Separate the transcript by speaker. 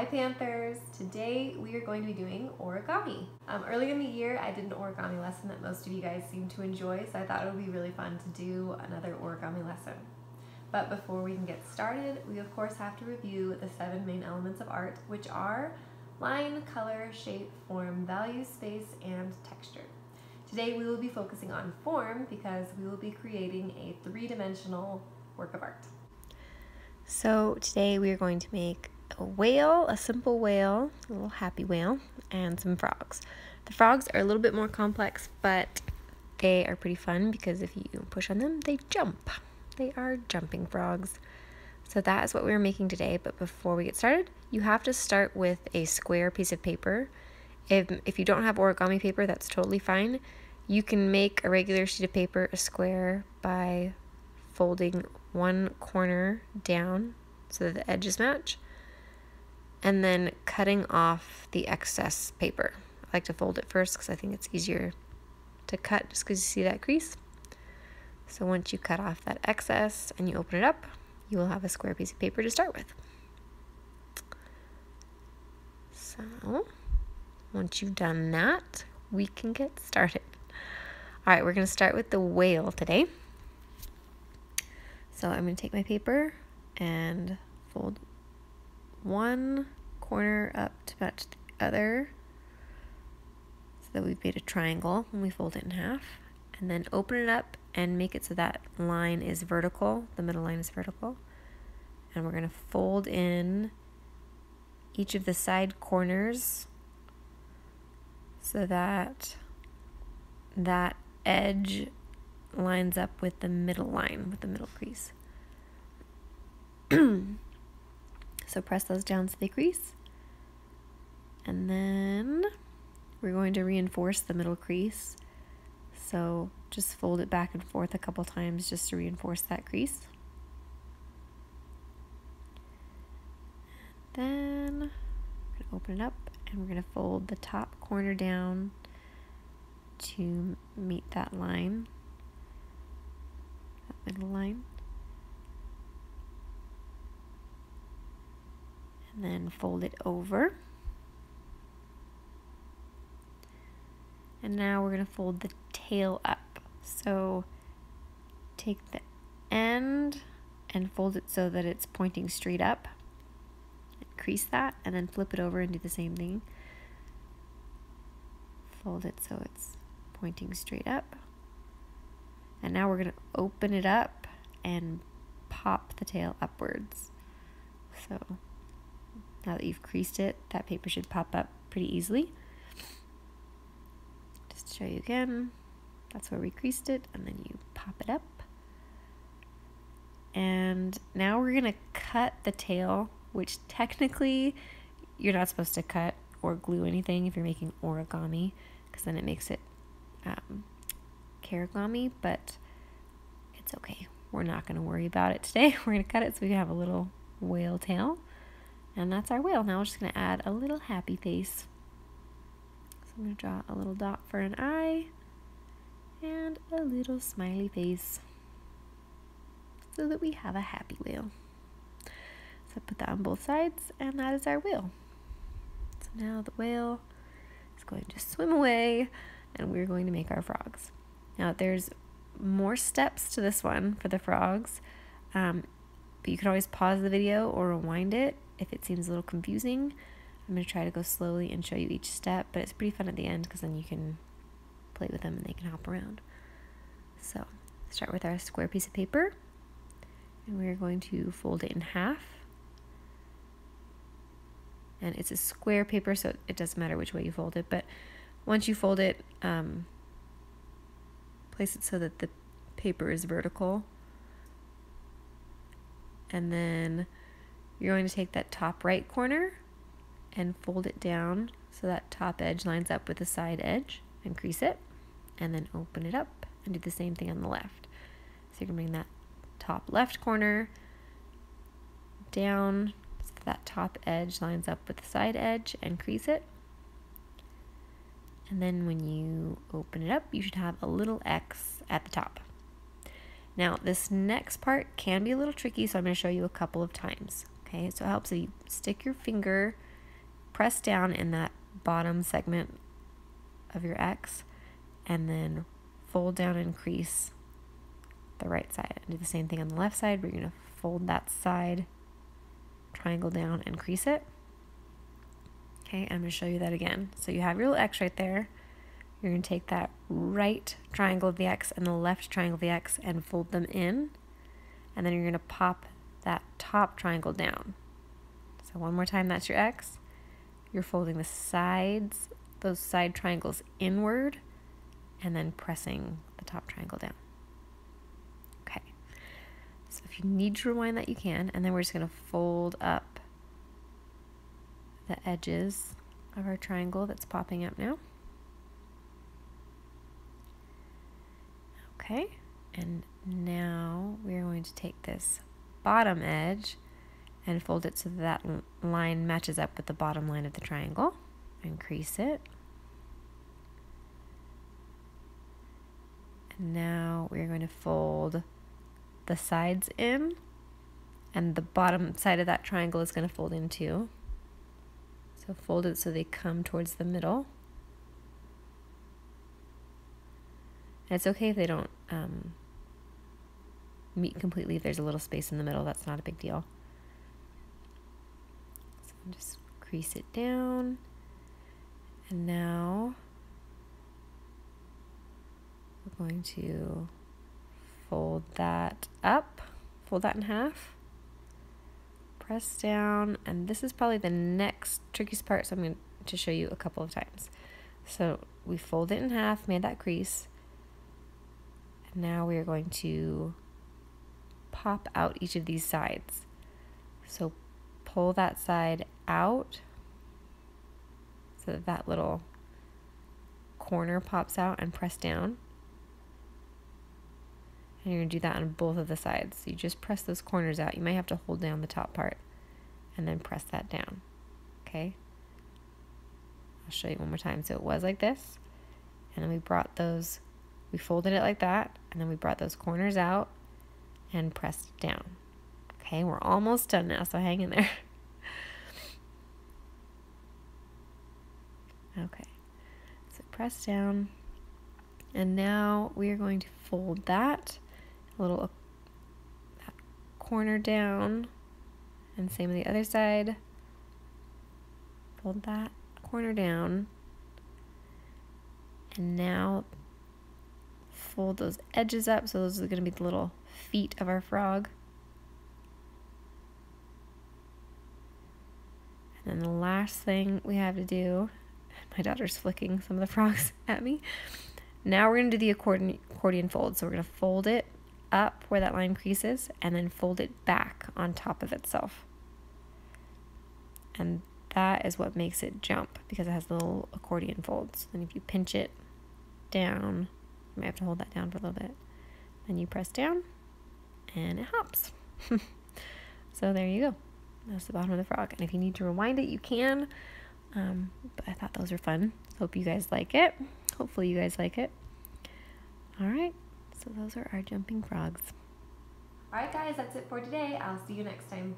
Speaker 1: Hi Panthers! Today we are going to be doing origami. Earlier in the year I did an origami lesson that most of you guys seem to enjoy, so I thought it would be really fun to do another origami lesson. But before we can get started, we of course have to review the 7 main elements of art, which are line, color, shape, form, value, space, and texture. Today we will be focusing on form because we will be creating a 3-dimensional work of art.
Speaker 2: So today we are going to make a whale, a simple whale, a little happy whale, and some frogs. The frogs are a little bit more complex, but they are pretty fun because if you push on them, they jump. They are jumping frogs. So that is what we're making today, but before we get started, you have to start with a square piece of paper. If you don't have origami paper, that's totally fine. You can make a regular sheet of paper a square by folding one corner down so that the edges match, and then cutting off the excess paper. I like to fold it first because I think it's easier to cut just because you see that crease. So once you cut off that excess and you open it up, you will have a square piece of paper to start with. So once you've done that, we can get started. All right, we're going to start with the whale today. So I'm going to take my paper and fold one corner up to match the other so that we've made a triangle when we fold it in half, and then open it up and make it so that line is vertical, the middle line is vertical, and we're going to fold in each of the side corners so that that edge lines up with the middle line, with the middle crease. So press those down so they crease. And then we're going to reinforce the middle crease. So just fold it back and forth a couple times just to reinforce that crease. And then we're going to open it up and we're going to fold the top corner down to meet that line, that middle line. And then fold it over. And now we're going to fold the tail up. So take the end and fold it so that it's pointing straight up. Crease that and then flip it over and do the same thing. Fold it so it's pointing straight up. And now we're going to open it up and pop the tail upwards. So now that you've creased it, that paper should pop up pretty easily. Just to show you again, that's where we creased it, and then you pop it up. And now we're going to cut the tail, which technically you're not supposed to cut or glue anything if you're making origami, because then it makes it karigami, but it's okay. We're not going to worry about it today. We're going to cut it so we can have a little whale tail. And that's our whale. Now we're just going to add a little happy face. So I'm going to draw a little dot for an eye and a little smiley face so that we have a happy whale. So put that on both sides, and that is our whale. So now the whale is going to swim away, and we're going to make our frogs. Now there's more steps to this one for the frogs, but you can always pause the video or rewind it if it seems a little confusing. I'm going to try to go slowly and show you each step, but it's pretty fun at the end because then you can play with them and they can hop around. So start with our square piece of paper, and we're going to fold it in half. And it's a square paper, so it doesn't matter which way you fold it, but once you fold it, place it so that the paper is vertical. And then you're going to take that top right corner and fold it down so that top edge lines up with the side edge, and crease it, and then open it up and do the same thing on the left. So you can bring that top left corner down so that top edge lines up with the side edge, and crease it. And then when you open it up, you should have a little X at the top. Now this next part can be a little tricky, so I'm going to show you a couple of times. Okay, so it helps if you stick your finger press down in that bottom segment of your X and then fold down and crease the right side. And do the same thing on the left side. We're going to fold that side, triangle down and crease it. Okay, I'm going to show you that again. So you have your little X right there. You're going to take that right triangle of the X and the left triangle of the X and fold them in. And then you're going to pop that top triangle down. So one more time, that's your X. You're folding the sides, those side triangles inward, and then pressing the top triangle down. Okay. So if you need to rewind that, you can. And then we're just going to fold up the edges of our triangle that's popping up now. Okay. And now we're going to take this bottom edge and fold it so that line matches up with the bottom line of the triangle. And crease it. And now we're going to fold the sides in, and the bottom side of that triangle is going to fold in too. So fold it so they come towards the middle. And it's okay if they don't meet completely. If there's a little space in the middle, that's not a big deal. So just crease it down. And now we're going to fold that up, fold that in half, press down, and this is probably the next trickiest part, so I'm going to show you a couple of times. So we fold it in half, made that crease, and now we are going to pop out each of these sides. So pull that side out so that that little corner pops out, and press down. And you're going to do that on both of the sides. So you just press those corners out. You might have to hold down the top part and then press that down. Okay? I'll show you one more time. So it was like this. And then we folded it like that. And then we brought those corners out and pressed down. Okay, we're almost done now, so hang in there. Okay, so press down. And now we are going to fold that that corner down, and same on the other side. Fold that corner down, and now fold those edges up. So those are going to be the little feet of our frog. And then the last thing we have to do, my daughter's flicking some of the frogs at me. Now we're going to do the accordion fold. So we're going to fold it up where that line creases and then fold it back on top of itself. And that is what makes it jump, because it has the little accordion folds. And if you pinch it down, you might have to hold that down for a little bit. Then you press down and it hops. So there you go. That's the bottom of the frog. And if you need to rewind it, you can. But I thought those were fun. Hope you guys like it. Hopefully you guys like it. All right. So those are our jumping frogs.
Speaker 1: All right, guys, that's it for today. I'll see you next time.